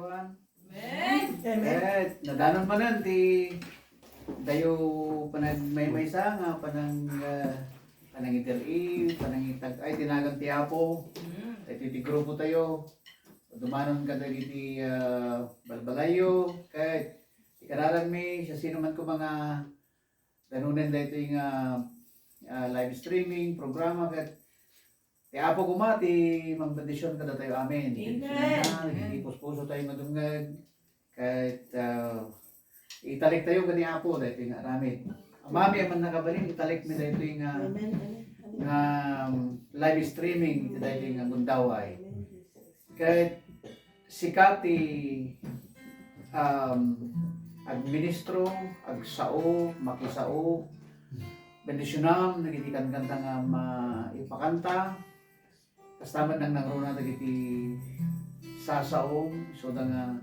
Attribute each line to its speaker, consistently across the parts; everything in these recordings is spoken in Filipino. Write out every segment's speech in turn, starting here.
Speaker 1: everyone.
Speaker 2: Amen.
Speaker 1: Amen. Nadanon man nan ti dayo panag may nga panang iteri, panang itag ay tinagang ti Apo. Ay ti grupo tayo. Dumanon ka dagiti balbalayo kay ikararan mi sa sino man ko mga danunen dayto yung live streaming programa ket ti Apo kumati magbendisyon kada tayo amen.
Speaker 2: Amen.
Speaker 1: Hindi puso tayo madungag kahit italik tayo gani Apo dayto yung aramid. Mami man nakabalik italik mi dayto yung live streaming iti dayto yung gundaway. Kahit sikati administro, agsao, makisao, bendisyonam, nagitikan kanta nga maipakanta, kastaman nang nangruna nagiti sasaong, so da nga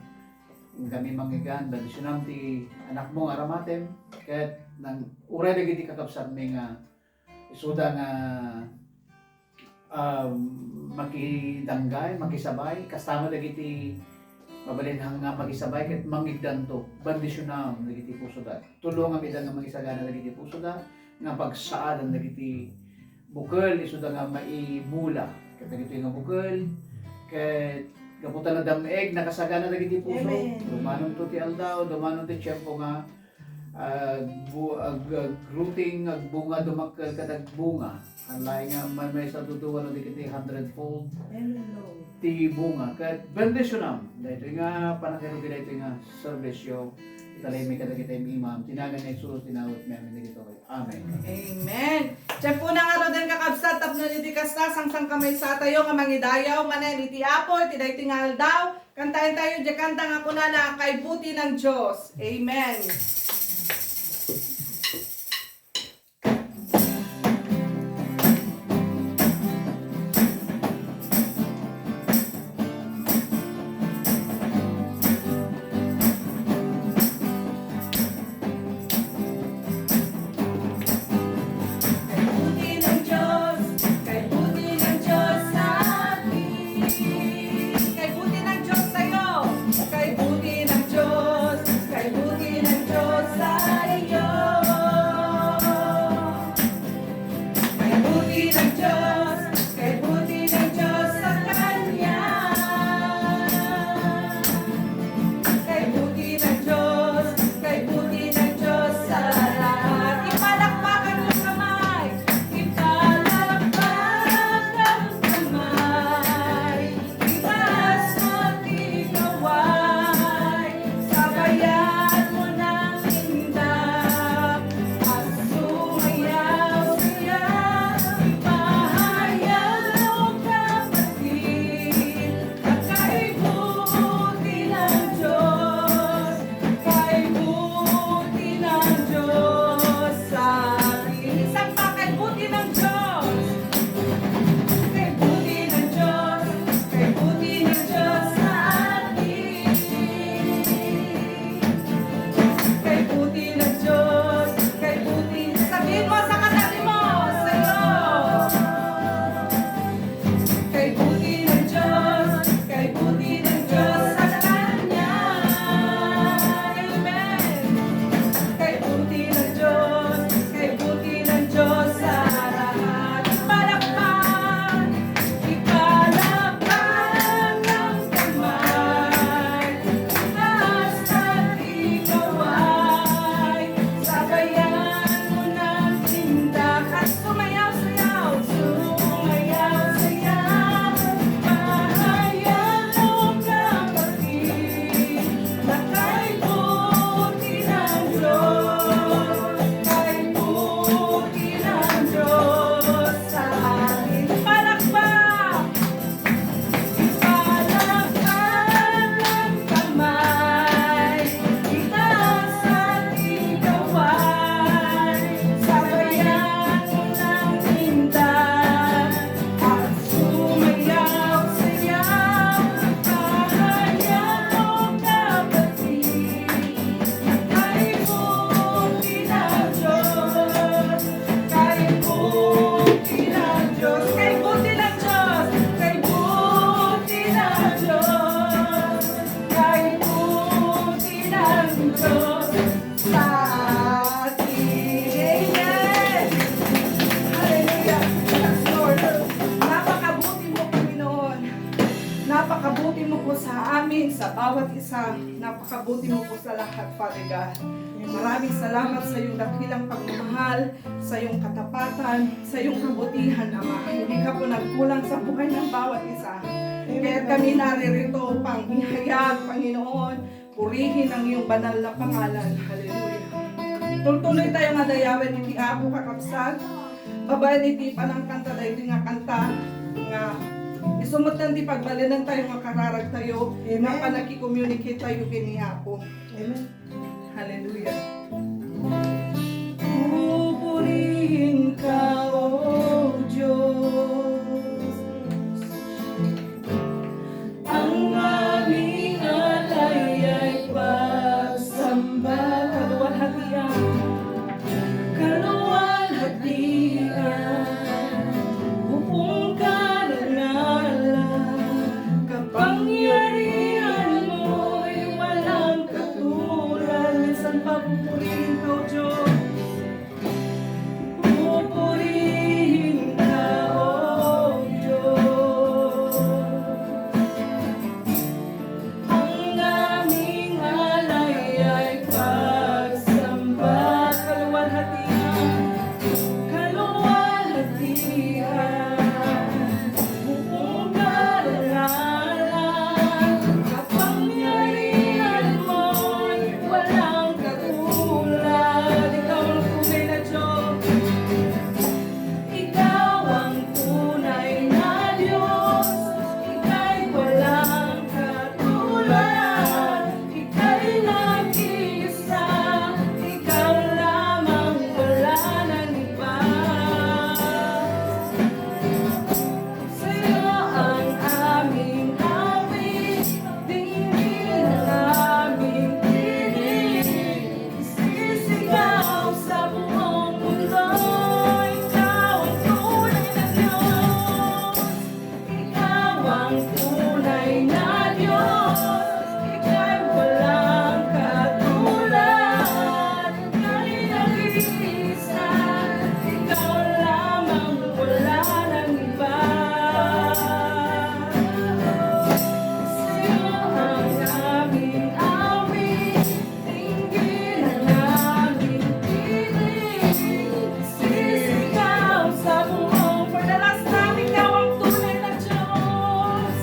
Speaker 1: kami manggigan, bendisyonam ti anak mo aramatem, kahit nang uray nagiti kakapsan mi nga isuda nga makidanggay, makisabay, kasama dagiti mabalinhang nga makisabay ket mangigdan to, bendisyonam dagiti puso da. Tulungan mi nga magisagana dagiti puso da nga pagsaadan dagiti bukal isuda nga maimula ket dagiti nga bukal ket kaputan na dameg nakasagana dagiti puso. Dumanon to ti aldaw, dumanon ti tiyempo nga rooting bunga dumakkel kadag bunga anlay nga may sa tutuwan na dikiti 100-fold ti bunga kat bendisyonam dahito nga panakero dito nga servisyo italay may kadag kita imam tinagan na Jesus tinawat namin dito amen.
Speaker 2: Amen. Diyan po na nga ro din kakabsat tapno ni kasta sang kamay sa tayo nga mangidayaw manen iti Apo iti daytoy nga aldaw kantahin tayo di kanta nga kunana kay buti ng Diyos. Amen. Kay buti ng Diyos, namin sa bawat isa. Napakabuti mo po sa lahat, Father God. Maraming salamat sa iyong dakilang pagmamahal, sa iyong katapatan, sa iyong kabutihan, Ama. Hindi ka po nagkulang sa buhay ng bawat isa. Kaya kami naririto upang ihayag, Panginoon, purihin ang iyong banal na pangalan. Hallelujah. Tuloy tayo nga dayawin iti Apo kakabsat. Babayan iti panang kanta dahil iti nga kanta nga isumot lang di pagbalinan tayo nga kararag tayo. Nga panaki-communicate tayo kini Apo.
Speaker 3: Amen.
Speaker 2: Hallelujah. Pupurihin ka, O Diyos, ang aming alay ay pagsamba. Kaluwalhatian, kaluwalhatian, upong karangalan, kapangyarihan mo'y walang katulad. Minsan papupurihin ka, O Diyos. Pupurihin ka, O Diyos, ang aming alay ay pagsamba. Kaluwalhatian, kaluwalhatian, buong karangalan, kapangyarihan mo'y walang katulad. Ikaw ang tunay na Diyos. Ikaw ang tunay na Diyos. Ika'y walang katulad. Ika'y nag-iisa. Ikaw lamang, wala nang iba. Sa'yo ang aming awit, dinggin ang aming tinig. Isisigaw sa buong mundo, ikaw ang tunay na Diyos. Ikaw ang tunay na Diyos. Ika'y walang katulad. Ika'y nag-iisa. Ikaw lamang, wala nang iba. Sa'yo ang aming awit, dinggin ang aming tinig. Sisigaw sa buong for the last time, ikaw ang tunay na Diyos.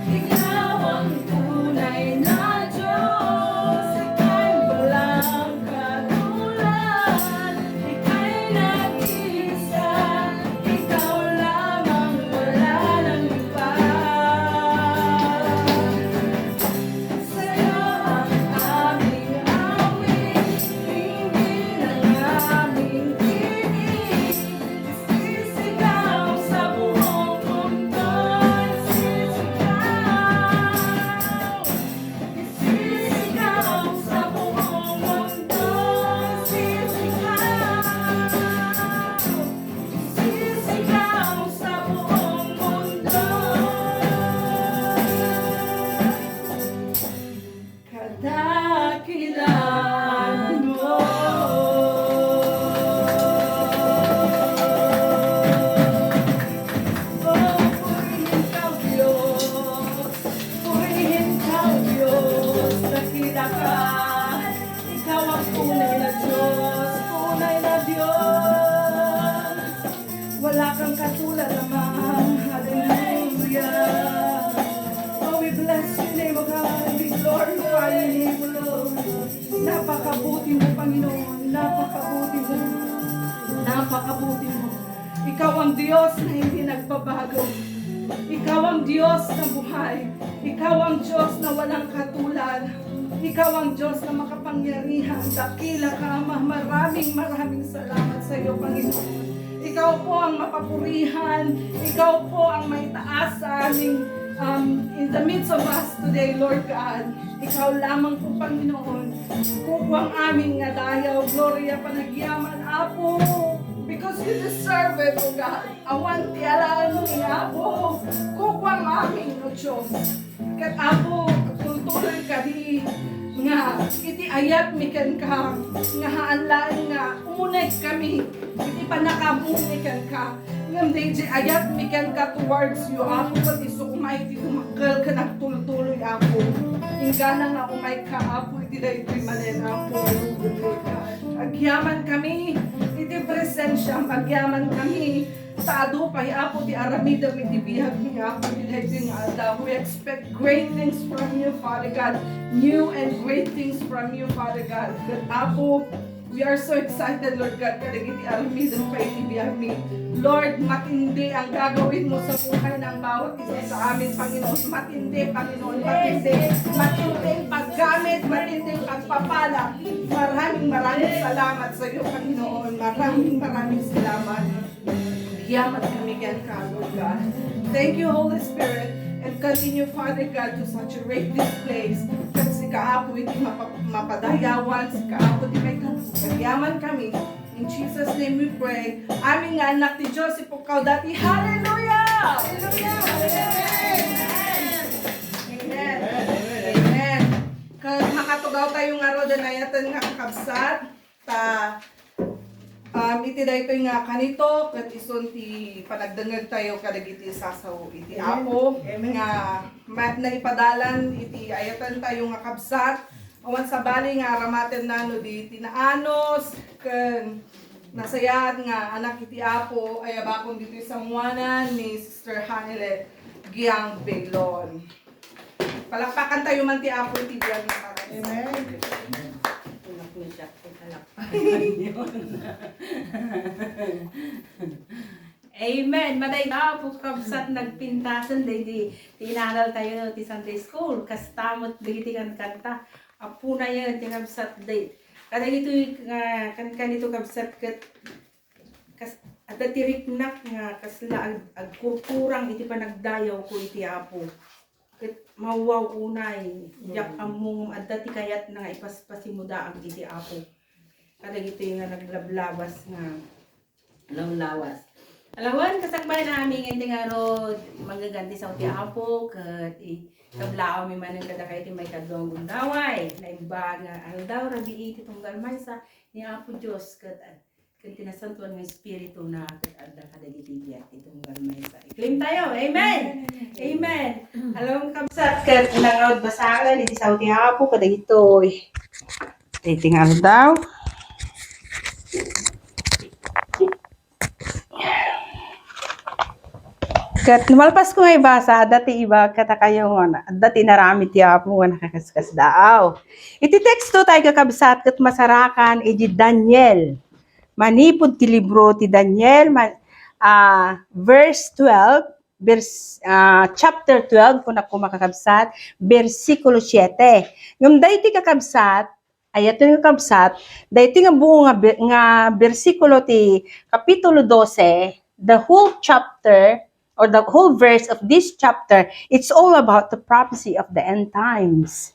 Speaker 2: Ikaw ang tunay na Diyos. Ika'y walang katulad. Ika'y nag-iisa. Ikaw lamang, wala nang iba. Sa'yo ang aming awit, dinggin ang aming tinig. Sisigaw sa buong mundo, sisigaw. Sisigaw sa buong mundo, sisigaw. Sisigaw sa buong mundo. Kadakilaan mo. Oh, purihin ka, Diyos. Purihin ka, Diyos. Dakila ka. Ikaw ang tunay na Diyos. Tunay na Diyos. Wala kang katulad naman. Hallelujah. Oh, we bless your name, O God. We glorify your name, O Lord. Napakabuti mo, Panginoon. Napakabuti mo. Napakabuti mo. Ikaw ang Diyos na hindi nagbabago. Ikaw ang Diyos na buhay. Ikaw ang Diyos na walang katulad. Ikaw ang Diyos na makapangyarihan. Dakila ka, Ama. Maraming salamat sa iyo, Panginoon. Ikaw po ang mapapurihan. Ikaw po ang may taas sa aming in the midst of us today, Lord God. Ikaw lamang po, Panginoon. Kukwang aming nga dayaw, Gloria, panagyaman, Apo. Because you deserve it, O God. Awan tiyalaan ni Apo. Kukwang aming, O Diyos. Kat Apo, tuloy ka di nga iti ayat mikan ka nga haanlaan nga umunay kami iti panakamunikan ka ngam di ayat mikan ka towards you Apo pati sukumay ti tumakal ka nagtulog gana nga umay kaapo iti daytoy manen apo. Agyaman kami iti presensya, agyaman kami sa adupay apo ti aramidam iti bihag ni apo iti daytoy nga aldaw. We expect great things from you, Father God. New and great things from you, Father God. Good apo, we are so excited, Lord God, kadagiti aramidam pa iti bihag ni. Lord, matindi ang gagawin mo sa buhay ng bawat isa sa amin, Panginoon. Matindi, Panginoon, matindi. Matinding paggamit, matinding pagpapala. Maraming salamat sa iyo, Panginoon. Maraming salamat. Yaman kami yan ka, Lord God. Thank you, Holy Spirit. And continue, Father God, to saturate this place. Kasi kaapo iti mapadayawan, si kaapo iti may kagyaman kami. In Jesus' name we pray. Aming nga anak ni Diyos, ipukaw dati. Hallelujah! Hallelujah! Amen! Amen! Kag makatugaw tayo nga ro, danayatan nga kakabsat. Iti dayto nga kanito, kat ison ti panagdangag tayo kadagiti sasaw iti apo. Nga naipadalan iti ayatan tayo nga kabsat. Awan sa bali nga ramaten nano di tinaanos ken nasayat nga anak iti apo ay abakon dito sa muanan ni Sister Hanile Giang Beglon. Palakpakan tayo man ti apo iti Giang nga. Amen.
Speaker 3: Amen. Maday na po kabsat nagpintasan di tinaral tayo ti Sunday School kastamot digiti kan kanta. Apo na yan, tinabsat day. Kada ito kanito kabsat kat at tiriknak nga kasla agkurkurang iti panagdayaw ko iti apo. Kat mawaw unay, yak among at ti kayat na ipaspasimuda ang iti apo. Kada ito yung naglablabas nga lawlawas. Alawan, kasakbay na aming hindi nga ro magaganti sa uti apo kat kablao mi man ang kadakay ti may kadwang gundaway na imba nga aldaw rabi iti tunggal maysa ni apo Dios kat tinasantuan ng espiritu na kat adda kadagiti biyak ti tunggal maysa. I-claim tayo. Amen. Amen. Alawang kabsat kat nangawd basakan iti sa uti apo kadagitoy. Titingal daw. Kat lumalpas ko nga ibasa, dati iba kata kayo nga, dati narami ti apo nga nakakaskas daaw. Iti teksto tayo kakabsat kat masarakan, iti Daniel. Manipod ti libro ti Daniel, verse 12, chapter 12, kung ako makakabsat, versikulo 7. Yung dayti kakabsat, ayat yung kakabsat, dayti nga buo nga versikulo ti kapitulo 12, the whole chapter, or the whole verse of this chapter, it's all about the prophecy of the end times.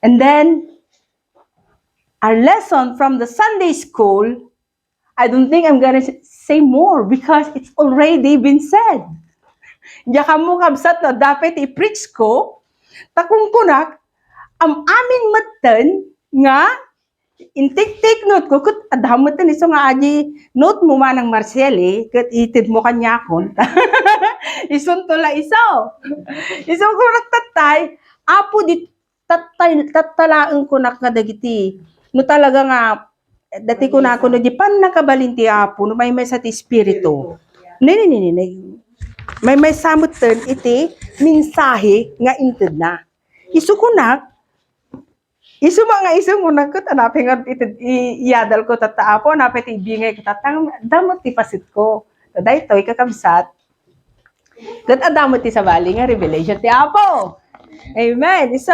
Speaker 3: And then, our lesson from the Sunday school, I don't think I'm gonna say more because it's already been said. Diya ka mo kabsat na dapat i-preach ko, takong kunak, ang aming matan nga, take note ko, kut adhamutan iso nga aji, note mo man ang Marcel kat itid mo kanya kon. Isuntula iso. Iso ko nagtatay, apo di tatalaang ko nakadagiti. No talaga nga, dati ko na ako, di pan nakabalinti apo, no may sa ti espiritu. Nini. May samot turn iti, mensahe nga inted na. Iso ko na, isu mo nagkot, anapin nga iyadal ko tataapo, anapin ibingay ko tatang, damot ti pasit ko. Taday ito, ikakabsat. Kat adamot ti sabali nga, revelation ti apo. Amen. So,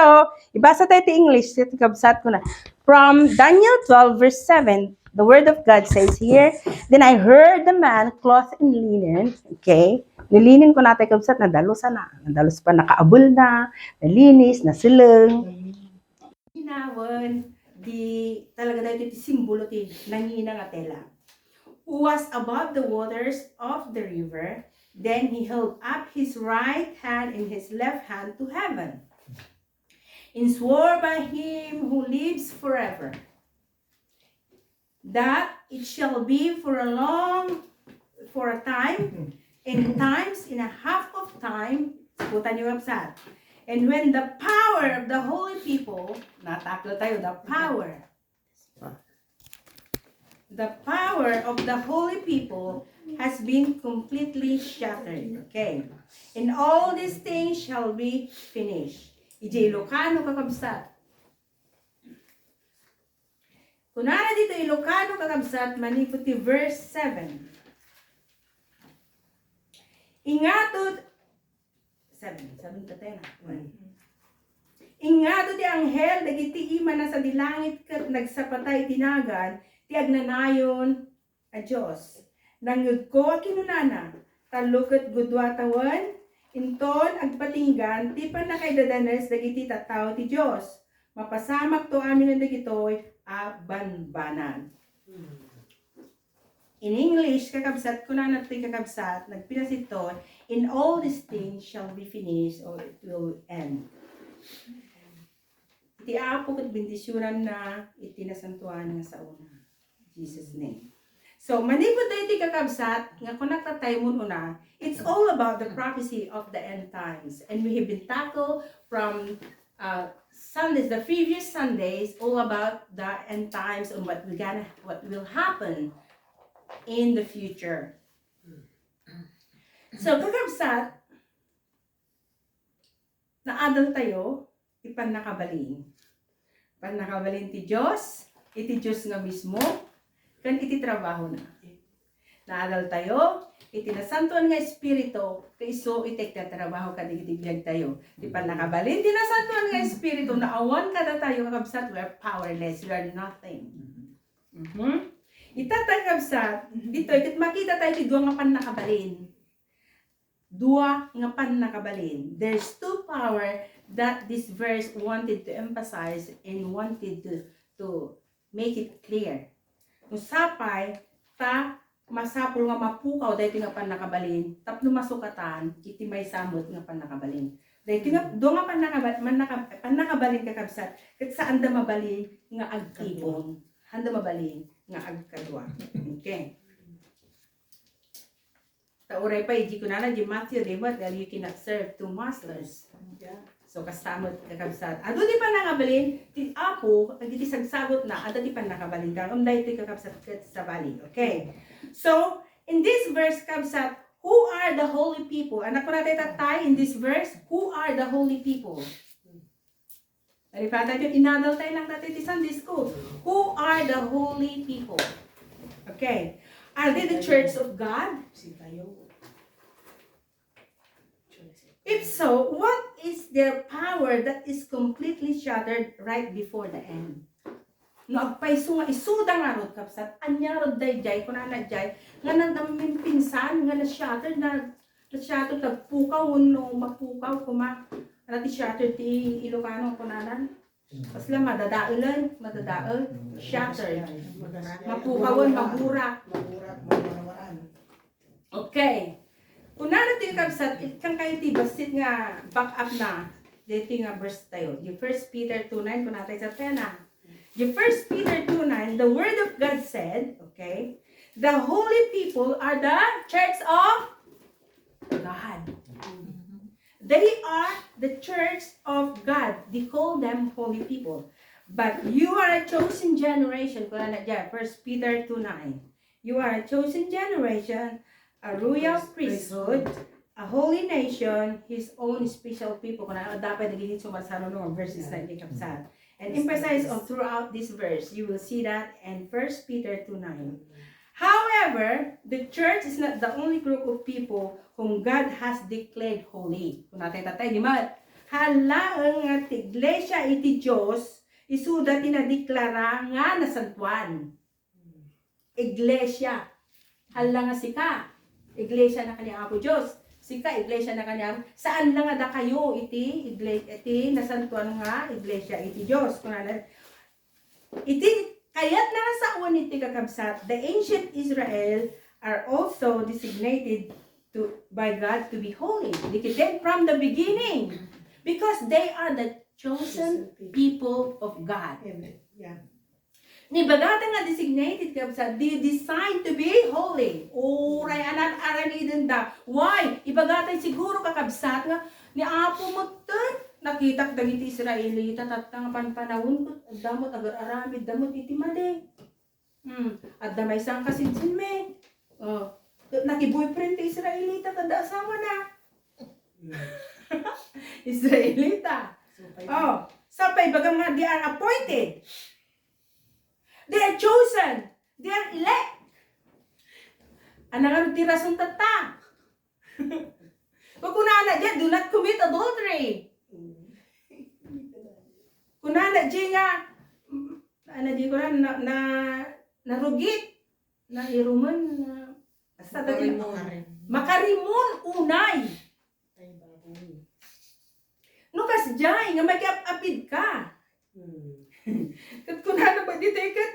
Speaker 3: ibasa tayo ti English, iti kabsat ko na. From Daniel 12 verse 7, the word of God says here, then I heard the man clothed in linen, okay? Nilinin ko natin kabsat, nadalos pa, nakaabol na, nalinis, nasileng. Hinawan, talaga dahil iti simbolo ti nangina nga tela. Who was above the waters of the river, then he held up his right hand and his left hand to heaven, and swore by him who lives forever, that it shall be for a time, and times in a half of time, putan yung website. And when the power power of the holy people, nataklo tayo, the power. The power of the holy people has been completely shattered. Okay. And all these things shall be finished. Ije Ilocano kakabsat. Kunana dito Ilocano kakabsat, maniputi verse 7. Ingatot 7 ta tayo na. Ingatot di anghel dagiti ima na sa dilangit ket nagsapatay tinagan ti agnanayon a Dios. Nangud ko kinunana talukot gudwatawan inton agpatinggan ti panakaidadanes dagiti tattao ti Dios. Mapasamak to amin dagitoy a banbanan. In English, kakabsat, kunana ti kakabsat, nagpinasito, in all these things shall be finished or it will end. Iti apo kat bendisyunan na itinasantuan nga sa una. Jesus name. So, manipod na iti kakabsat, nga kung nagtatay mo una, it's all about the prophecy of the end times. And we have been tackled from Sundays, the previous Sundays, all about the end times and what will happen in the future. So, kakabsat, naadal tayo, ipan nakabalin. Pan nakabalin ti Diyos, iti Diyos nga mismo, kan iti trabaho na. Naadal tayo, iti nasantuan nga Espiritu, kaiso itek na trabaho ka iti biyag tayo. Di pan nakabalin, ti nasantuan nga Espiritu, naawan kada tayo, kakabsat, we are powerless, we are nothing. Itatagabsat, dito, ikit makita tayo ti dua nga pan nakabalin. Dua nga pan nakabalin. There's two power that this verse wanted to emphasize and wanted to make it clear. Usapay, ta masapul nga mapukaw dahil nga pan nakabalin, tapno masukatan, iti may samot nga pan nakabalin. Dahil nga, dua nga pan nakabalin kakabsat, kat saan da mabalin nga agtibon, handa mabalin nga agkadwa. Okay. Tauray pa, iji kunana, di Matthew, di ba, that you cannot serve two masters. So, kasamot kakabsat. Ado di pa nangabalin, ti apo, ang di sagsagot na, ado di pa nakabalin ka, umday ito kakabsat sa bali. Okay. So, in this verse, kabsat, who are the holy people? Anak ko natin tatay, in this verse, who are the holy people? Naripata yun, inadal tayo lang natin sa Sunday school. Who are the holy people? Okay. Are they the church of God? If so, what is their power that is completely shattered right before the end? No, agpaiso nga isuda nga rod kapsat, anya rod dayjay, kung nanadjay, nga nagdamimpinsan, nga na-shattered, nagpukaw, no, mapukaw, Ano ti shattered ti Ilocano kunanan? Pasla madadaelan, shattered. Mapukawan, maburak. Okay. Kunanan ti kabsat, kang kayo ti basit nga back up na. Dito nga verse tayo. Yung 1 Peter 2:9, kung natin sa pena. Yung 1 Peter 2:9, the word of God said, okay, the holy people are the church of God. They are the church of God. They call them holy people. But you are a chosen generation. 1 Peter 2:9. You are a chosen generation, a royal priesthood, a holy nation, His own special people. Dapat nagiging sumasano no, verses 9 kapsat. And emphasize on throughout this verse. You will see that in 1 Peter 2:9. However, the church is not the only group of people whom God has declared holy. Kung natin tatay, di ba? Halaang nga ti iglesia iti Diyos, isuda tinadeklara nga nasantuan. Iglesia. Hala nga sika. Iglesia na kanyang Apo Diyos. Sika, iglesia na kanyang. Saan lang nga da kayo iti nasantuan nga iglesia iti Diyos. Kung natin, kaya't na sa uwan iti kakabsat, the ancient Israel are also designated by God to be holy. Then from the beginning, because they are the chosen people of God.
Speaker 2: Yeah.
Speaker 3: Ni bagata nga designated kabsat, they designed to be holy. Oray aran din da. Why? Ibagatay siguro kakabsat nga ni Apo mo Nakitak dagiti Israelita tatang panpanawon ko damot agar aramid damot iti mali. At damay sang kasidsin me. Oh, naki-boyfriend ti Israelita kada asawa na. Israelita. Oh, sapay baga nga they are appointed. They are chosen. They are elect. Anang ti rason tata. Kung kunana dyan, do not commit adultery. Kunana dyan nga, di ko na narugit, na iruman, makarimun unay. No kas dyan, nga mag-apid ka. Kat kunana ba dito ikat,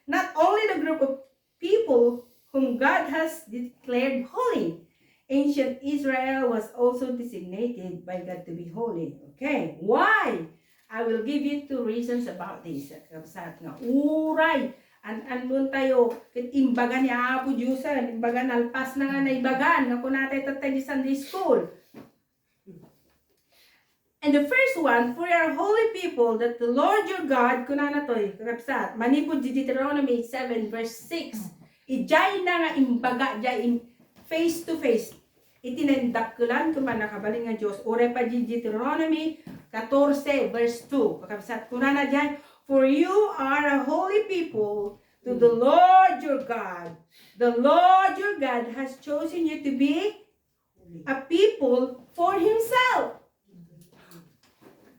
Speaker 3: not only the group of people whom God has declared holy, ancient Israel was also designated by God to be holy. Okay, why? I will give you 2 reasons about this. Kapsat nga, uray, andun tayo, kit imbagan ni Apo Diyosan, imbagan alpas na nga na ibagan, nga kung natin tatay di Sunday school. And the first one, for our holy people, that the Lord your God, kuna na to, kapsat, manipod di Deuteronomy 7 verse 6, ijay na nga imbaga, jay face to face. Itinendakkulan kung man nakabaling nga Diyos. Ure pa di Deuteronomy 14 verse 2. Kakabsat ko na dyan. For you are a holy people to the Lord your God. The Lord your God has chosen you to be a people for Himself.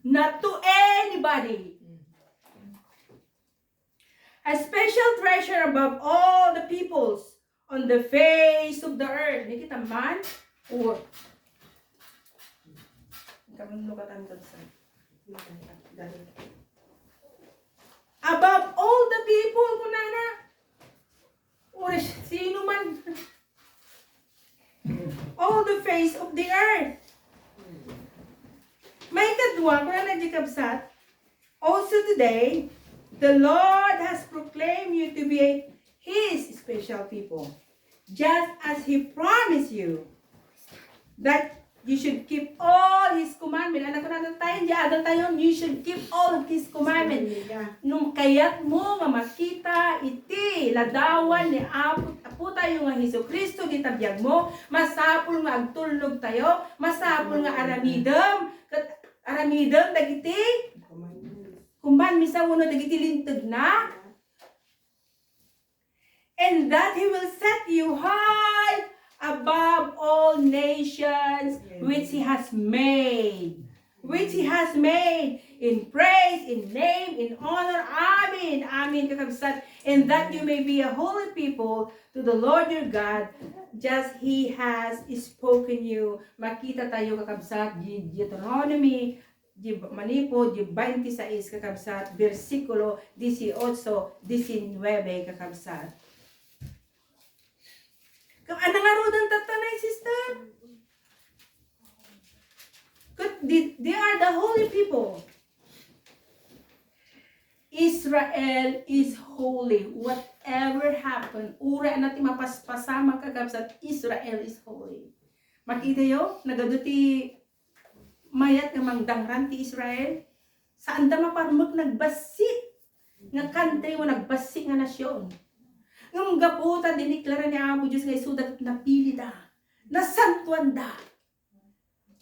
Speaker 3: Not to anybody. A special treasure above all the peoples on the face of the earth. Nakita man? Or above all the people, kunana. Or sino man. All the face of the earth. May kadwa, kunana di kabsat. Also today, the Lord has proclaimed you to be His special people, just as He promised you that you should keep all His commandments. Anak ko na tayo, diyan tayo, you should keep all of His commandments. Nung kayat mo nga makita iti ladawan ni Apo tayo nga Hesus Kristo di tabiyag mo, masapul nga agtulog tayo, masapul nga aramidem dagiti kumban misa uno dagiti linteg na. And that He will set you high above all nations which He has made. Which He has made in praise, in name, in honor. Amen. Amen. Kakabsat. And that you may be a holy people to the Lord your God, just He has spoken you. Makita tayo kakabsat. Deuteronomy manipo, 26 kakabsat. Versikulo 18, 19 kakabsat. Ano nga rodan tatanay, sister? They are the holy people. Israel is holy. Whatever happened, ura natin mapaspasama kagabsat, Israel is holy. Makita yo, nagaduti mayat nga mangdangran ti Israel. Saan da maparmag nagbasi? Nga kantay mo nagbasi nga nasyon. Ngam gaputa diniklara ni Apo Diyos nga isudat at napili da. Nasantuan da.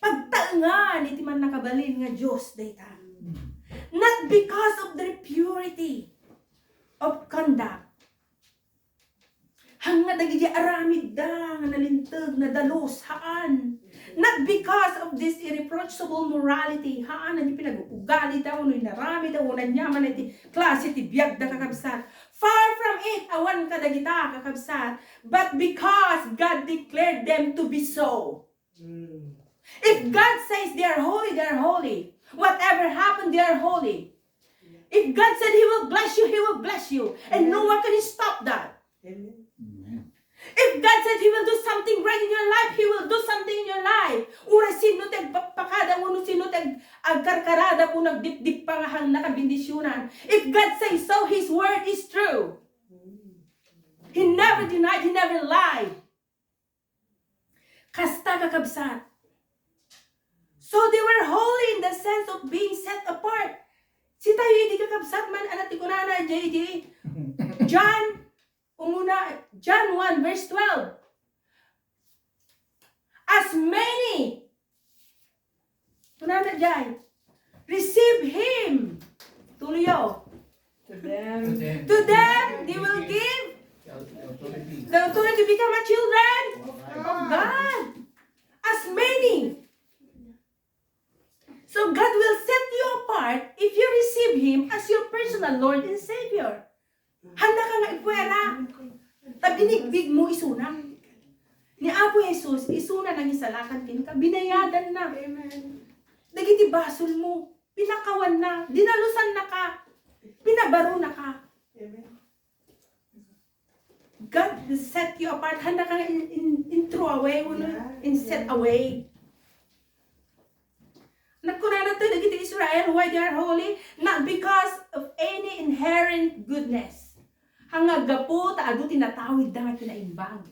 Speaker 3: Pagtaangan iti man nakabalin nga Diyos dayta. Not because of their purity of conduct. Hanga dagiti aramid da nga nalintag na dalos haan. Not because of this irreproachable morality. Haan na di pinag-ugali da uno'y narami da unan nyaman iti klase ti biyag da kakabsat. Far from it, awan ka dagita kakabsat. But because God declared them to be so. If God says they are holy, they are holy. Whatever happened, they are holy. If God said He will bless you, He will bless you. And no one can stop that.
Speaker 1: Amen.
Speaker 2: If God said He will do something right in your life, He will do something in your life. Ura sino tag pakada mo, sino tag agkarkarada po nagdip-dip pa nga hang nakabindisyonan. If God says so, His word is true. He never denied, He never lied. Kasta kakabsat.
Speaker 3: So they were holy in the sense of being set apart. Si tayo hindi kakabsat man anak ti kunana JJ. John 1 verse 12. As many kunana Jai receive him. Tuloy.
Speaker 2: To them.
Speaker 3: To them they will give the authority to become a children of God. As many. So God will set you apart if you receive Him as your personal Lord and Savior. Handa ka nga ipuwera. Tabinigbig mo isuna. Ni Apo Jesus, isuna nang isalakan ka. Binayadan na.
Speaker 2: Amen.
Speaker 3: Nagiti basol mo. Pinakawan na. Dinalusan na ka. Pinabaro na ka.
Speaker 2: Amen.
Speaker 3: God will set you apart. Handa ka nga in throw away. In set away. Nagkunana to nagiti Israel, why they are holy? Not because of any inherent goodness. Hanggang gapo, taado tinatawid na nga kinaimbang.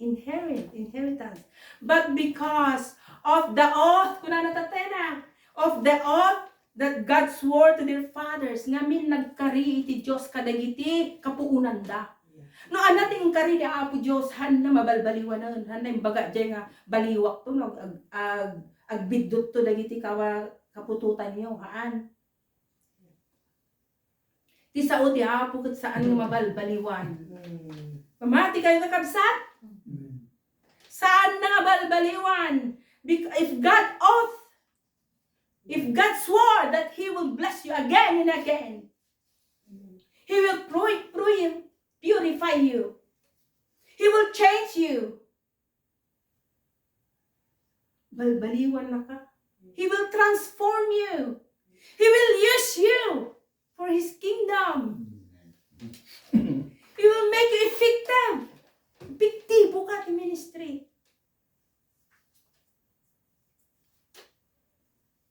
Speaker 3: Inheritance. But because of the oath, kunana tatena, of the oath that God swore to their fathers, ngamin nagkari iti Diyos kadagiti kapuunan da. No anating kari ni Apo Diyos, han na mabalbaliwanan, han na imbaga dyan nga baliwak to, agbidot to dagiti kapututan niyo, haan. Ti sao ti Apo ket saan nga mabalbaliwan. Pamati kayo kakabsat? Saan na nga balbaliwan? If God swore that He will bless you again and again, He will purify you. He will change you. Balbaliwan na ka. He will transform you. He will use you for His kingdom. He will make you effective. Epektibo ka ti ministry.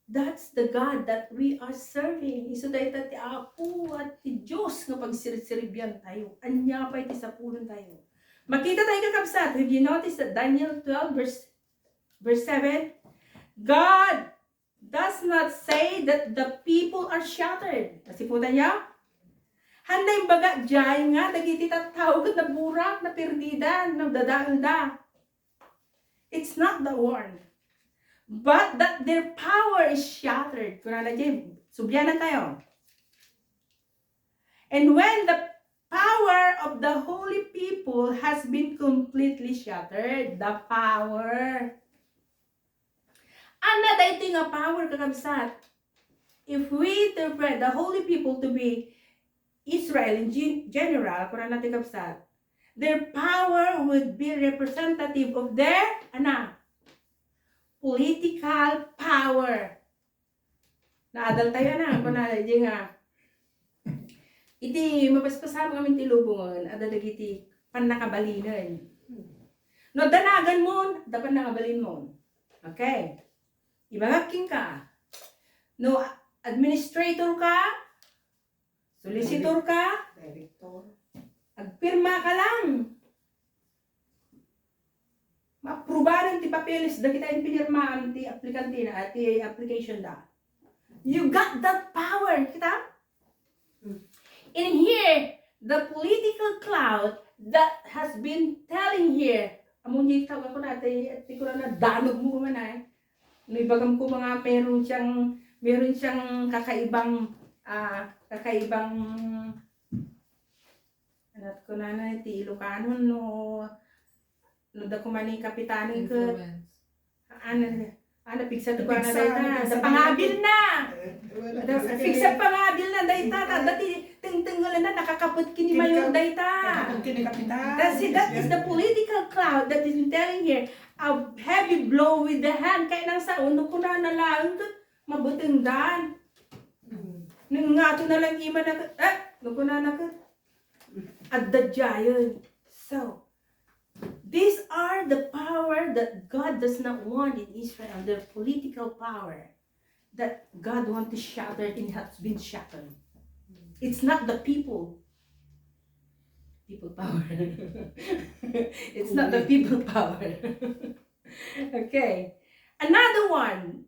Speaker 3: That's the God that we are serving. Iso tayo ti Apo at ti Diyos nga pagsirisiribyan tayo. Anya pa iti sapulon tayo. Makita tayo kakabsat. Have you noticed that Daniel 12 verse 7? God does not say that the people are shattered. Kasi po tayo, handa yung baga dyan nga, dagiti tatawag na burak, na perdida, na dadaal da. It's not the word. But that their power is shattered. Kung na dyan, subyanan tayo. And when the power of the holy people has been completely shattered, the power. Ano dahito nga power kakabsat? If we interpret the holy people to be Israel in general, kung natin kakabsat, their power would be representative of their, political power. Naadal tayo na, kung natin nga, iti mapaspasama kami tilubungan, adal iti panakabalinan. No, danagan mo, dapat nakabalin mo. Okay. Ibagaking ka. No, administrator ka, solicitor ka,
Speaker 2: Director.
Speaker 3: agpirma ka lang. Ma-aprobaran ti papeles da kita pinirmaan ti aplikante na, ti application da. You got that power, kita? In here, the political cloud that has been telling here, among dito ako natin, at ko na danog mo man ay, nabagam ko mga meron siyang kakaibang, anak ko na ti Ilocano, no da ko man yung kapitani ko, pigsat ko na dayta, da pangabil na! Pigsat pangabil na dayta, dati tingtinggalan na nakakapot kini mayor dayta. That is the political cloud that is telling here, a heavy blow with the hand, kaya nang sa uno ko na nalaang mabuting dan. Nung nga ito na lang ima na, nuko na nakat. At the giant. So, these are the power that God does not want in Israel, their political power that God wants to shatter and has been shattered. It's not the people power. It's not the people power. Okay. Another one,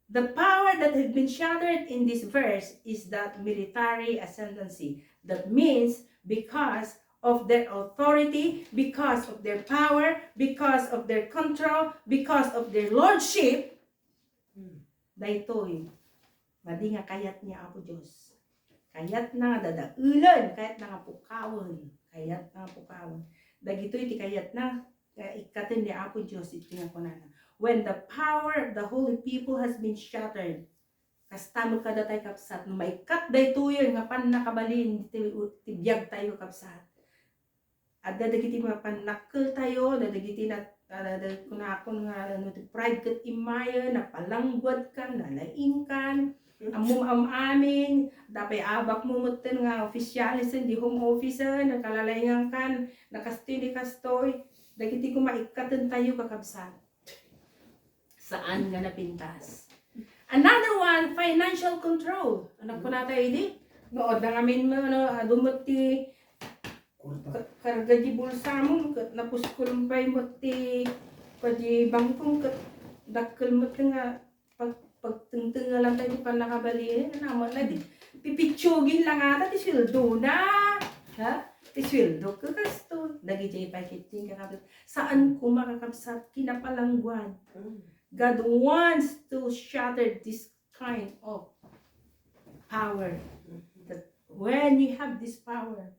Speaker 3: the power that has been shattered in this verse is that military ascendancy. That means because of their authority, because of their power, because of their control, because of their lordship, daytoy, madi nga kayat niya Apo Diyos. Kayat na nga dadaulan, kayat na nga pukawon, kayat na nga pukawon. Dagitoy ti kayat na, ikatin ni Apo Diyos, iti nga kunana. When the power of the holy people has been shattered, kastamol ka datay kapsat, no maikat daytoy nga pan nakabalin, ti biyag tayo kapsat. At dadagiti mga panakkel tayo, dadagiti na kunakon nga pride kat imaya, napalanggwad ka, nalaing kan, amum amin, dapay abak mo mutin nga officialis di home officer, nakalalayngan kan, nakastili kastoy, dagiti ko maikatan tayo kakabsat. Saan nga napintas? Another one, financial control. Anak ko na tayo di, nood na ngamin mo, dumati, karga di bulsa mo, napuskulmpay mo ti, padi bangkong, dakkel mo nga, pagtengteng nga lang tayo pa nakabaliin, naman na di, pipitsugin lang ata, ti sweldo na, ha? Ti sweldo ka kasto, nagijay pakiting kakabit, saan ko makakabsat, kinapalangguan. God wants to shatter this kind of power. That when you have this power,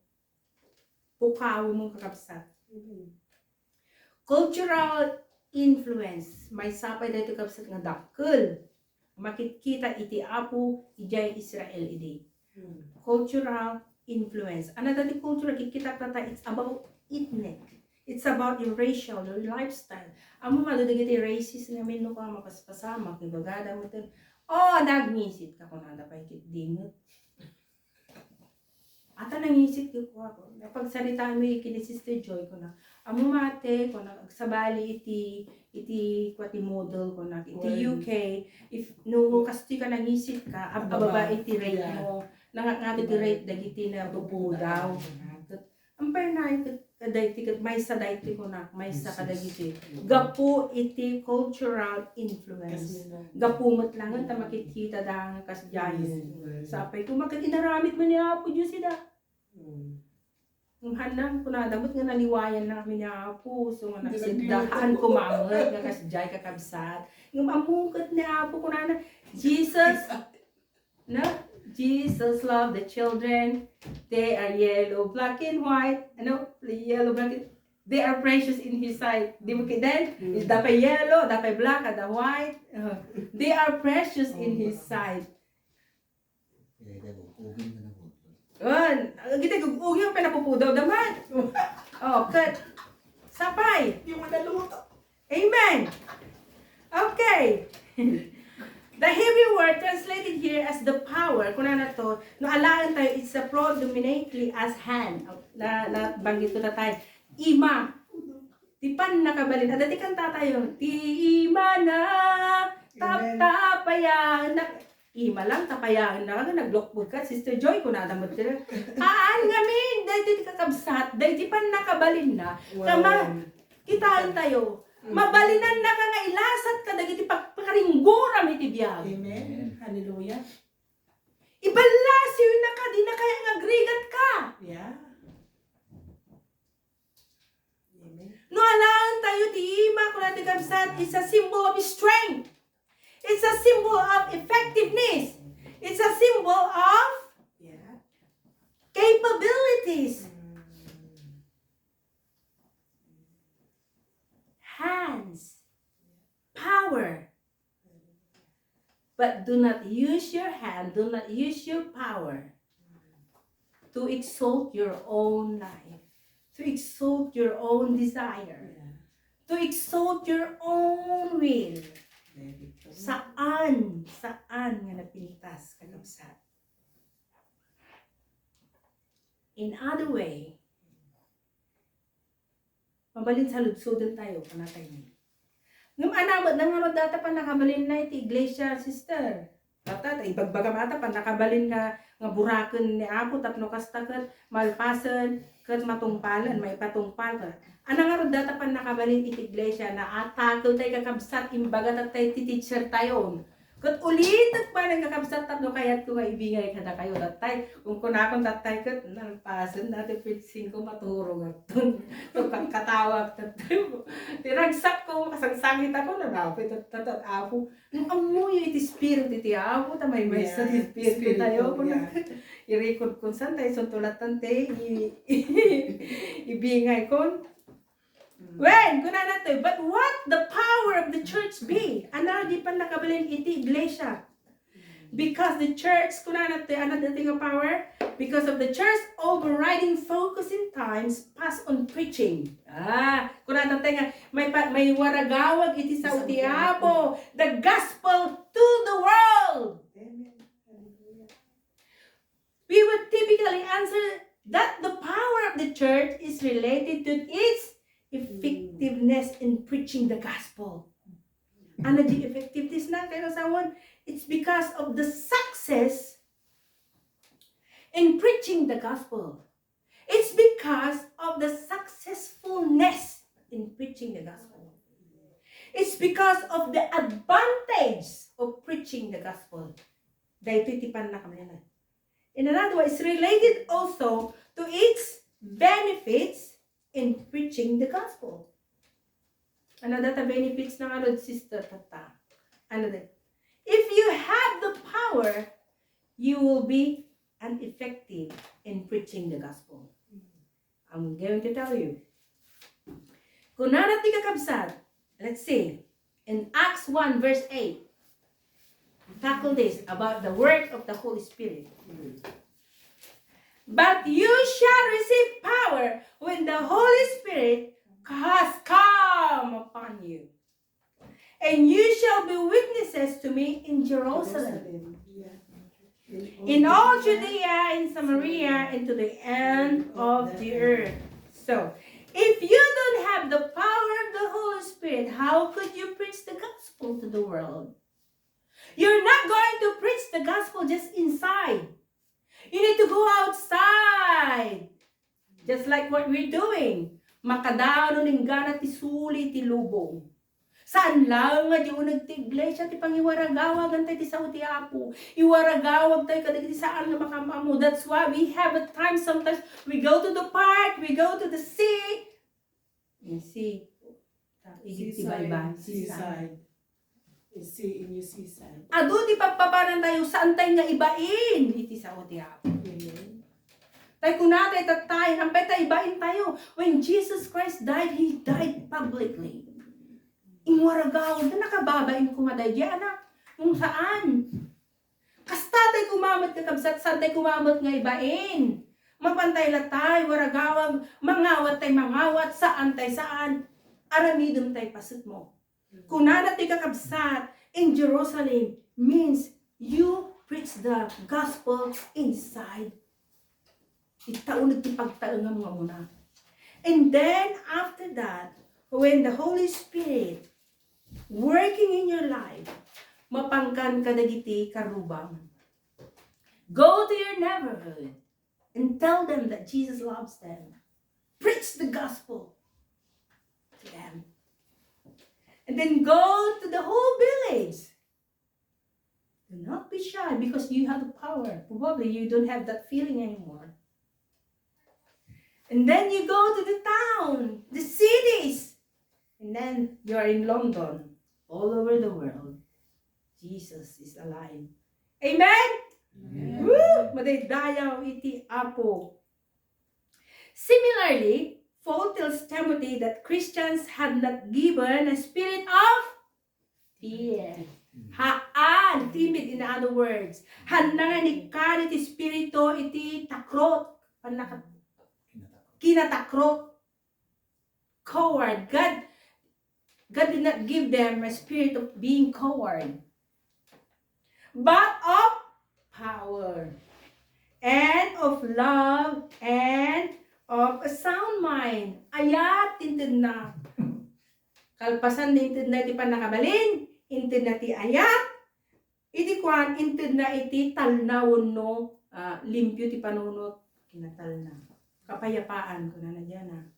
Speaker 3: pukaw mong kakabsat. Cultural influence. May sapay dito kakabsat nga dakkel. Makikita iti Apo ijay Israel iti. Cultural influence. Ano dati cultural kikita tata, it's about ethnic. It's about your racial, your lifestyle. Amo madudagiti racist nga min no ka mapaspasama kay bagada mo ten. Oh, nagnisit ka kun ada pay kit dingot. Ata nangisit ko ako. Napagsalita mi kini Sister Joy ko na. Amo mate ko na sabali iti kwati model ko na iti UK if no kasti ka nangisit ka ababa iti rate mo. Nangat iti rate dagiti na bubu daw. Ampay na kadagiti may sa dayti ko na may sa kadagiti gapu iti cultural influence gapumot lang ta makikita dang kasjayon sapay ko makatinaramit mo ni Apo Diyos ida ang hanang ko na damot nga naliwayan namin ni Apo so nga nagsindahan ko maangat nga kasjay kakabsat ng amungkat ni Apo ko na Jesus na Jesus loved the children. They are yellow, black, and white. Ano? Yellow, black, and... They are precious in His sight. Di mo kidan? Is dapat yellow, dapat black, ada white. They are precious in His sight. Kita gugugin pa napupudaw daman. Oh, cut. Sapay.
Speaker 2: Di mo naluto.
Speaker 3: Amen. Okay. The Hebrew word translated here as the power, kuna na to, no alaan tayo, it's a predominantly as hand. Na banggit ko na tayo. Ima. Tipan nakabalin. At dati kanta tayo. Ti ima na tapayan na. Ima lang tapayan na. Nag-blockbook ka. Sister Joy, kuna damot ka na. Ngamin. Dati kakabsat. Dati pan nakabalin na. Kama, kitaan tayo. Mabalinan na ka nga ilasat ka dagiti pagpakaringgura mi ti biag.
Speaker 2: Amen. Hallelujah.
Speaker 3: Ibalasyo na ka, di na kaya nga grigat ka.
Speaker 2: Yeah. Amen.
Speaker 3: No alaan tayo ti ima kung natin kamsat, it's a symbol of strength. It's a symbol of effectiveness. It's a symbol of capabilities. Hands, power. But do not use your hand, do not use your power to exalt your own life, to exalt your own desire, to exalt your own will. Saan nga napintas kakabsat? In other way, mabalin sa lugsudan tayo, panatay niyo. Ngam anamot na nga data pa nakabalin na iti iglesia, sister. Tata, ibagbaga mata, pan nakabalin nga buraken ni Apo, tapno kasta kat malpasan, kat matungpalan, may patungpal ka. Anang nga data pan nakabalin iti iglesia na atakil tayo kakabsat, imbaga tayo titeacher tayo. Kat ulitat pa nang kakabsat, tapno kaya't ko nga ibigay ka na kayo. Tatay, kung kunakon tatay kat, nalpasan natin pinsing ko maturong at katawag tatay mo. Tiragsak ko, kasangsangit ako, nanapit at Apo. Nung amoy iti spirit iti Apo, tamay may sa spirit tayo. I-record ko saan tayo, suntulatan tayo, ibingay ko. When, kuna natin, but what the power of the church be? Ano, di pa nakabalin iti iglesia. Because the church, kuna natin, ano dating ang power? Because of the church overriding focus in times passed on preaching. Kuna natin nga, may waragawag iti sa utiapo, the gospel to the world. We would typically answer that the power of the church is related to its effectiveness in preaching the gospel. Ano di effectiveness na kaya sawan? It's because of the success in preaching the gospel. It's because of the successfulness in preaching the gospel. It's because of the advantage of preaching the gospel. Dahil titipan na kami na. In another way, it's related also to its benefits in preaching the gospel. Ano data benefits ng ano, sister tata? Ano data? If you have the power, you will be ineffective in preaching the gospel. I'm going to tell you. Kung narati ka kabsat, let's see, in Acts 1 verse 8, tackle this about the work of the Holy Spirit. But you shall receive power when the Holy Spirit has come upon you. And you shall be witnesses to me in Jerusalem, in all Judea, in Samaria, and to the end of the earth. So, if you don't have the power of the Holy Spirit, how could you preach the gospel to the world? You're not going to preach the gospel just inside. You need to go outside. Just like what we're doing. Makadaano ning gana ti suli ti lubong. Saan lang nga di nagtiglesia ti pangiwaragawag antay ti sao ti Apo. Iwaragawag tayo kadagiti saan nga makamamo. That's why we have a time sometimes we go to the park, we go to the sea. You see.
Speaker 2: Seaside. See in your seaside.
Speaker 3: Ado ti pagpapanan tayo saan tayo nga ibain. Iti sao ti Apo. Tayo kung natin tatay, ampay tayo ibain tayo. When Jesus Christ died, He died publicly. Ingwaragawag na nakababain ko nga dahil anak. Kung saan? Kasta tayo kumamot ka kabsat, saan tayo kumamot nga ibain. Mapantay la tayo, waragawag, mangawat tayo mangawat, saan tayo saan. Aramidom tayo pasut mo. Kung natin kakabsat in Jerusalem means you preach the gospel inside. Itaunag ti pagtaon nga mga muna. And then after that, when the Holy Spirit working in your life, mapangkan ka dagiti karubang. Go to your neighborhood and tell them that Jesus loves them. Preach the gospel to them. And then go to the whole village. Do not be shy because you have the power. Probably you don't have that feeling anymore. And then you go to the town, the cities. And then you are in London, all over the world. Jesus is alive. Amen? Amen. Woo! Madaydayaw iti Apo. Similarly, Paul tells Timothy that Christians had not given a spirit of fear. Haan, timid in other words. Hanangan ni iti spirito iti takrot. Kinatakrot. Coward. God did not give them a spirit of being coward. But of power. And of love. And of a sound mind. Ayat, tintin na. Kalpasan na tintin na ti panakabalin. Tintin na ti ayat. iti kwan inted na iti talnawon no limpyo ti panunot kinatal na. Kapayapaan ko na dyan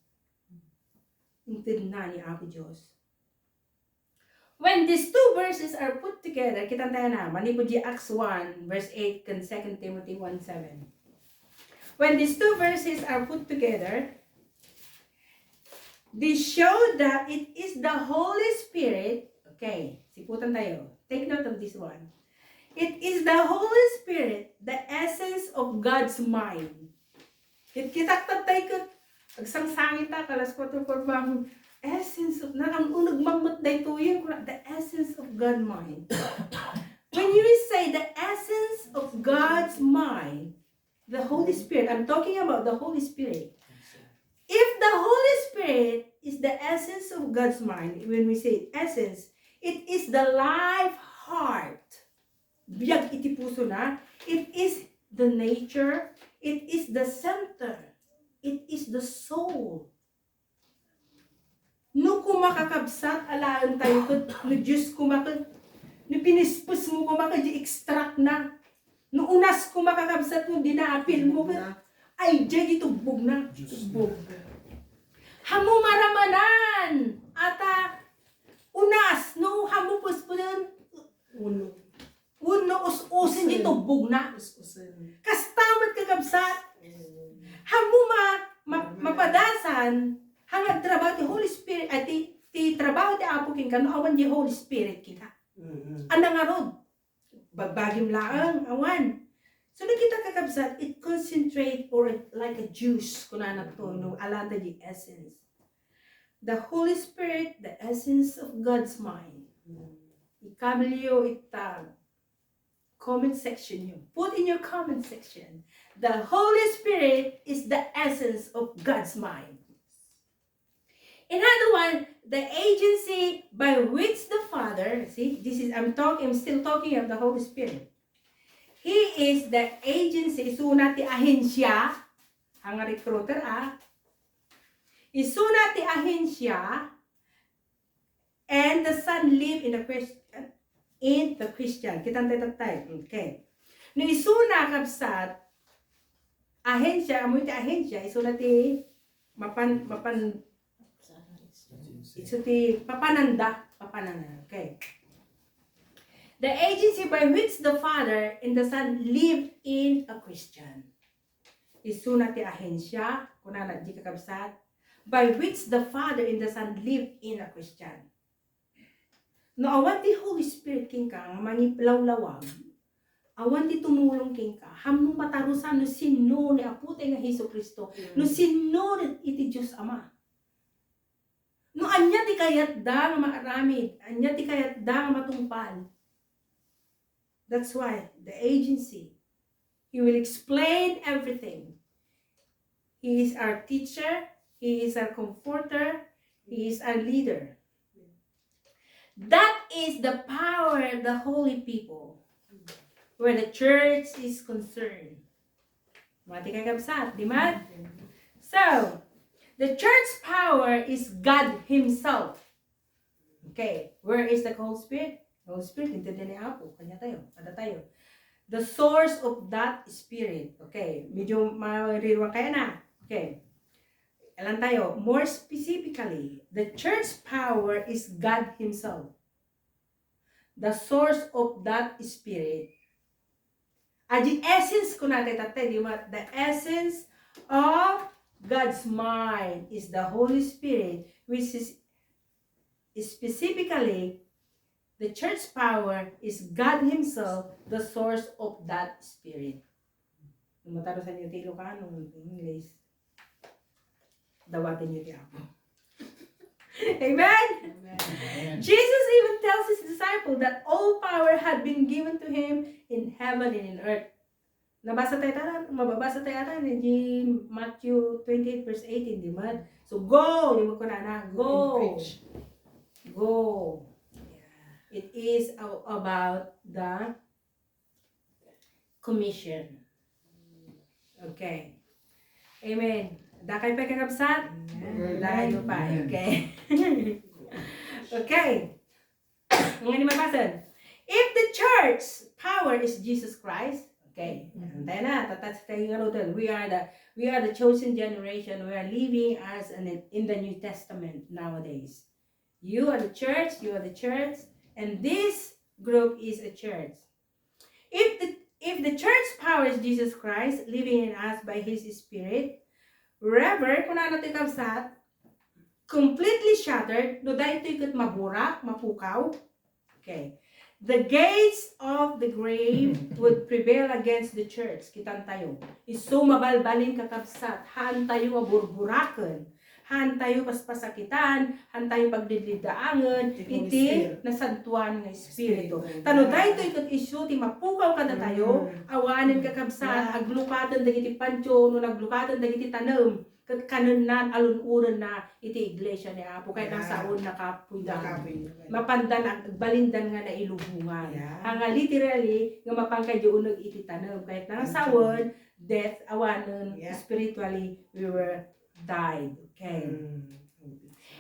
Speaker 3: inted na ni Apo Diyos. When these two verses are put together, kita tayo na, manipod di Acts 1, verse 8, and 2 Timothy 1:7. When these two verses are put together, they show that it is the Holy Spirit. Okay, siputan tayo. Take note of this one. It is the Holy Spirit, the essence of God's mind. Kitaktat tayo ko, agsangsangit ta, kalas ko to for essence of, na ang unag mamot na ito yun, the essence of God's mind. When you say the essence of God's mind, the Holy Spirit, I'm talking about the Holy Spirit. If the Holy Spirit is the essence of God's mind, when we say essence, it is the life heart. Biyag iti puso na, it is the nature, it is the center, it is the soul. No kumakakabsat, alaan tayo ko, no Diyos kumakag, no pinispus mo kumakag-extract na, no unas kumakakabsat mo, dinaapil mo, ay, diyan itugbog na, tugbog. Hamu maramanan, ata, unas, no, hamu puspunan, uno, us-usin di tugbog na, kastamat kakabsat, hamu mapadasan, hangad trabaho ti Holy Spirit, at ti trabaho ti Apo king kano awan di Holy Spirit kita. Anang arod, bagbagim laang, awan. So nakita kakabsat, it concentrate or like a juice, kunana to, no, alanta di essence. The Holy Spirit, the essence of God's mind. Ikamilyo ita, comment section nyo. Put in your comment section, the Holy Spirit is the essence of God's mind. Another one, the agency by which the Father, see, I'm still talking of the Holy Spirit. He is the agency, isuna ti ahensya, ang recruiter isuna ti ahensya, and the Son live in the Christian. Kitang tayo, okay. No isuna kabsat, ahensya, amoy ti ahensya, isuna ti papananda, okay. The agency by which the Father and the Son live in a Christian. Isuna ti ahensya, kunana di kakabsat, by which the Father and the Son live in a Christian. No awan ti Holy Spirit king ka, mangiplawlawag, awan ti tumulong king ka, hamu matarusan no sino ni aputay nga Hesus Kristo, no sino iti Diyos Ama. No anya ti kayat da nga maaramid, anya ti kayat da nga matungpal. That's why the agency, He will explain everything. He is our teacher, He is our comforter, He is our leader. That is the power of the holy people, where the church is concerned. Mati kakabsat, di ba? So, the church power is God Himself. Okay, where is the Holy Spirit? The Holy Spirit, intindihan ni Apo. Kanya tayo, ada tayo. The source of that Spirit. Okay, medyo maririwang kaya na. Okay, alam tayo, more specifically, the church power is God Himself. The source of that Spirit. The essence ko natin tatay, di ba? The essence of God's mind is the Holy Spirit, which is specifically the church power is God Himself, the source of that Spirit. Mataro sa inyo, Ilocano, English. Dawatin niyo ti Apo. Amen? Amen? Jesus even tells His disciple that all power had been given to Him in heaven and in earth. Mababasa tayo di Matthew 28 verse 18, di ba? So go, di mo ko na, go. Go. It is about the commission. Okay. Amen. Dakay pa kakabsat? Layo pa. Okay. Okay. Ngayon ni mabasan. If the church power is Jesus Christ, okay, tayo na, tatas tayo nga doon. We are the chosen generation. We are living as in the New Testament nowadays. You are the church, and this group is a church. If the church power is Jesus Christ living in us by His Spirit, wherever, kung ano natin kabsat, completely shattered, no dahil ito ikot maburak, mapukaw, okay. The gates of the grave would prevail against the church. Kitan tayo. Iso mabalbalin kakabsat. Han tayo maburburakan. Han tayo paspasakitan. Han tayo pagdidlidaangan. Iti nasantuan ng Espiritu. Tano tayo ito ikot isyo. Ti mapukaw kada tayo. Awanin kakabsat. Aglukatan dagiti pancho. No naglukatan dagiti tanam. Kanunan alun-uran na iti iglesia ni Apo kaya nasaon nakapudan mapandan balindan nga na ilubungan hanga literally nga mapangkay unag iti tanem kahit nasaon death awanon spiritually we were died, okay.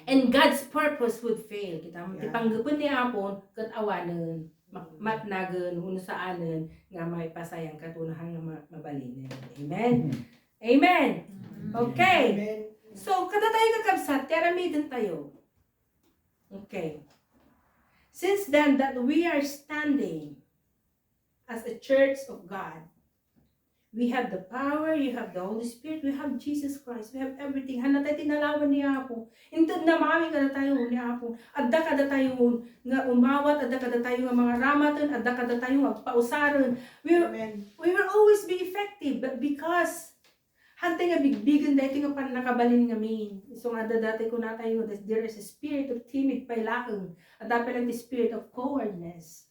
Speaker 3: And God's purpose would fail kita tipanggapon ni Apo ket awanon matnagen uno saanen nga may pasayang katunahan nga mabalinen. Amen. Amen. Okay. So, kada tayo kakabsat, teramidan tayo. Okay. Since then, that we are standing as a church of God, we have the power, you have the Holy Spirit, we have Jesus Christ, we have everything. Hana tayo tinalawan ni Apo. Intod na mami kada tayo ni Apo. Adda kada tayo nga umawat, adda kada tayo nga mga ramatan, adda kada tayo nga pausaran. We will always be effective, but because hantay nga bigbigan dahil nga pan nakabalin nga min. So nga dati ko na tayo, there is a spirit of timid pailaang. At dapat lang the spirit of cowardness.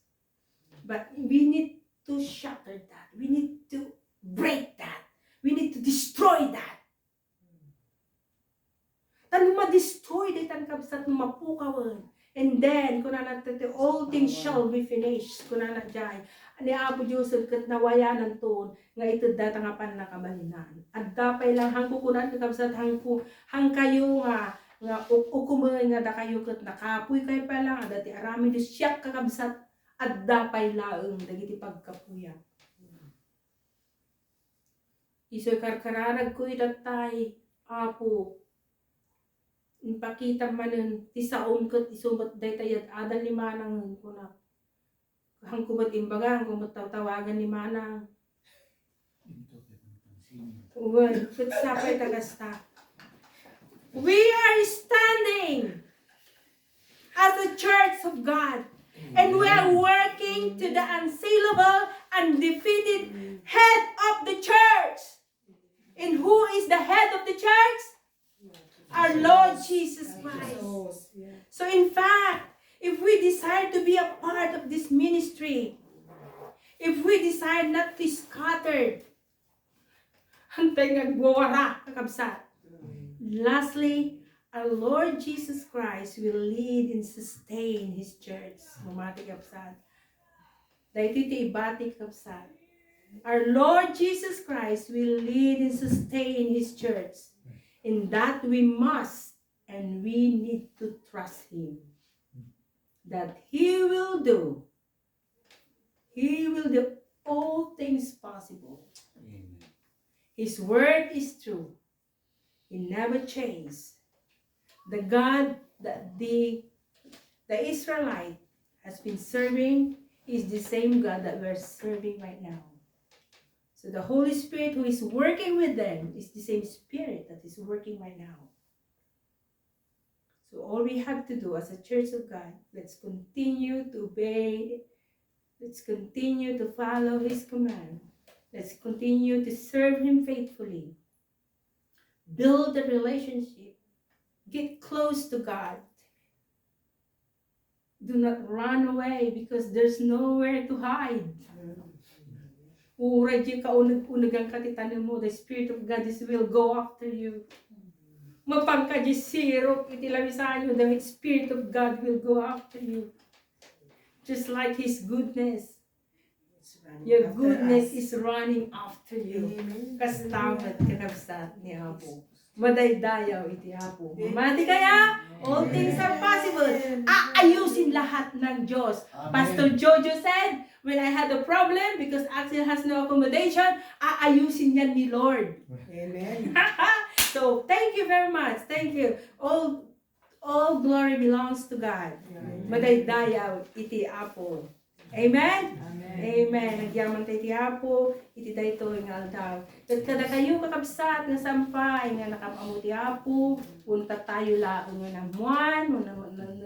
Speaker 3: But we need to shatter that. We need to break that. We need to destroy that. Tan ma-destroy dahil tan kabsat mapukawan. And then, kung na natin, all things shall be finished. Kung na natin, ani Apo Joseph kat nawayanan to nga ito data nga pan nakabalinan. At dapay lang hang kukunan kakabsat hang kayo nga ukumoy nga da kayo kat nakapuy kay pa lang adati arami di siyak kakabsat at dapay laeng dagiti pagkapuya. Isoy karkararag ko itatay Apo ipakita manen ti saom ket isumat daytay at adal ni manang kunak hang kubat imbaga, hang kubat tawagan ni Manang. Uwan, kutsapay tagasta. We are standing as a church of God. And we are working to the unsaleable, undefeated head of the church. And who is the head of the church? Our Lord Jesus Christ. So in fact, if we desire to be a part of this ministry, if we desire not to scatter, hantay nagwawara kakabsat. Lastly, our Lord Jesus Christ will lead and sustain His church. Mamati kapsat. Dahil iti ibati kapsat. Our Lord Jesus Christ will lead and sustain His church. In that we must and we need to trust Him. That He will do all things possible.
Speaker 1: Amen.
Speaker 3: His word is true. He never changes. The God that the Israelite has been serving is the same God that we're serving right now. So the Holy Spirit who is working with them is the same Spirit that is working right now. So all we have to do as a church of God, let's continue to obey. Let's continue to follow His command. Let's continue to serve Him faithfully. Build a relationship. Get close to God. Do not run away because there's nowhere to hide. Uray di ka unag-unagang katitanan mo, the Spirit of God will go after you. Mapangkajisiro, itilawisan nyo, the Spirit of God will go after you. Just like His goodness. Your goodness is running after you. Kastamat kakabsat ni Apo. Madaydayaw iti Apo. Mati kaya, all things are possible. Aayusin lahat ng Diyos.
Speaker 1: Amen.
Speaker 3: Pastor Jojo said, when I had a problem because Axel has no accommodation, aayusin yan ni Lord.
Speaker 2: Amen.
Speaker 3: So, thank you very much. Thank you. All glory belongs to God. Madaydayaw iti Apo. Amen? Amen. Nagyaman tayo iti Apo, iti dayto nga aldaw. At kada kayo kakabsat nga sampay nga nakapamu ti Apo, punta tayo laong nga ng buwan,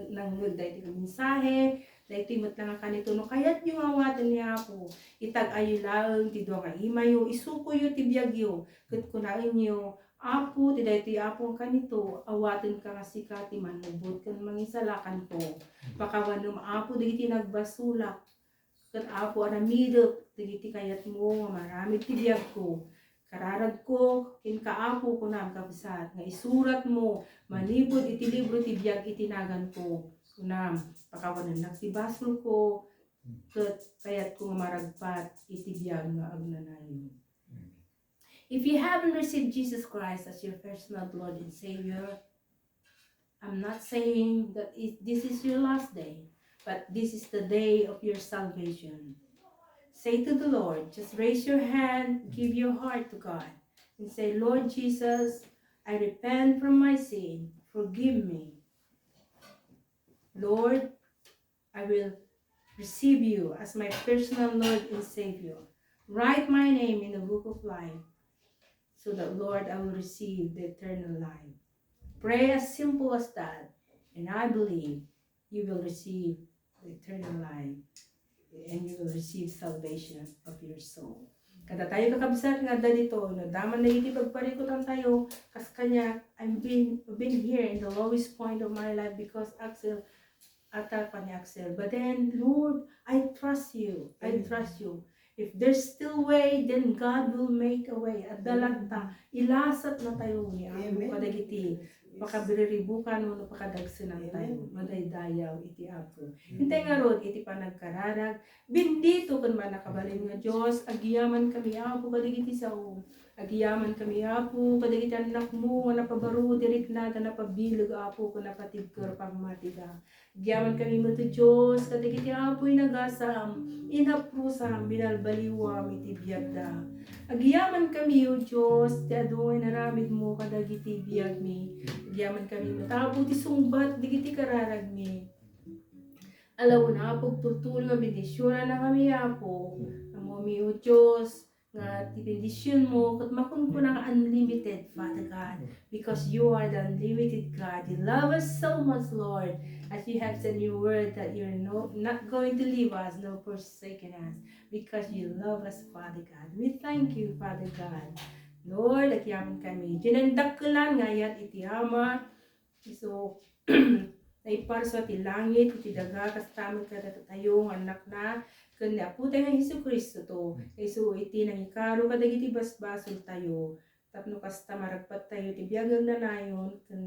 Speaker 3: nang dayto nga mensahe, dayto imot lang ang kanito, no kayat yung awatan ni Apo, itag ayo laong ti doa nga imayo, isuko yo ti biyagyo, kat kunain nyo, Apo, ti dayto Apo ang kanito, awaten ka nga sikati manubot kan mangisalakan ko, pakawanom Apo, digiti nagbasulak, kat Apo aramidok, digiti kayat mo, marami ti biyag ko, kararag ko, kinkaapo ko na kabsat, nga isurat mo, manipod iti libro ti biyag itinagan ko, kunam, pakawanan nagsibasol ko, kat kayat ko maragpat iti biyag nga agnanayon. If you haven't received Jesus Christ as your personal Lord and Savior, I'm not saying that this is your last day, but this is the day of your salvation. Say to the Lord, just raise your hand, give your heart to God, and say, Lord Jesus, I repent from my sin, forgive me. Lord, I will receive you as my personal Lord and Savior. Write my name in the book of life, so that, Lord, I will receive the eternal life. Pray as simple as that, and I believe you will receive the eternal life, and you will receive salvation of your soul. Kada tayo kakabsat nga dito, no, daman na iti pagparikutan tayo, kas kanya, I've been here in the lowest point of my life because Axel, attack pa ni Axel. But then, Lord, I trust you. I trust you. If there's still way, then God will make a way. At dalagta, ilasat na tayo ni Apo kadagiti. Pakabiriribukan mo no pakadagsinan tayo. Madaydayaw iti Apo. Hintay nga rod, iti panagkararag. Bendito kan man nakabalin nga Diyos. Agiyaman kami Apo kadagiti sao. Agiyaman kami Apo kadagiti anak mo. Nga napabaro dirik na napabilog Apo kung napatigkar pagmatiga. Agiyaman kami mo to Diyos. Kadagiti Apo'y nagasam. Inaprusam binalbaliwam iti biyagda. Agiyaman kami o Diyos. Ti adoy naramid mo kadagiti biyag mi. Agiyaman kami mo. Tapo ti sungbat digiti kararag mi. Alaw na Apo tutulong nga bendisyonan na kami Apo. Amo mi o Diyos. Nga ti bendisyon mo kat makun ko ng unlimited Father God, because you are the unlimited God. You love us so much, Lord, as you have said in your word that you're not going to leave us nor forsaken us, because you love us, Father God. We thank you, Father God. Lord, agyaman kami dinandakkelan ngayat iti Ama. So ay parso ti langit iti daga kas tamen kada tayo anak na ken ni Apo tayo Hesus Kristo to. Isu iti nangikaro kadagiti basbasol tayo. Tapno kasta maragpat tayo ti biagag na nayon ken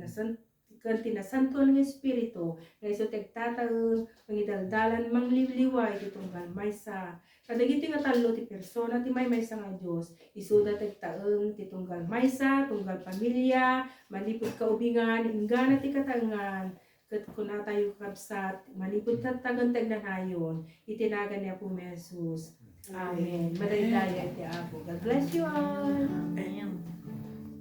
Speaker 3: tinasantuan ng Espiritu. Isu tegtataeng pangidaldalan mangliliway ti tunggal maysa. Kadagiti nga talo ti persona ti maysa nga Dios. Isu da tegtaeng ti tunggal maysa, tunggal pamilya, manipud kaubingan, inggana ti katangan. Kat kuna tayo kabsat, manipod tatagan tagnanayon, itinagan niya po Jesus. Amen. Madaydayan ti Apo. God bless you all.
Speaker 2: Amen.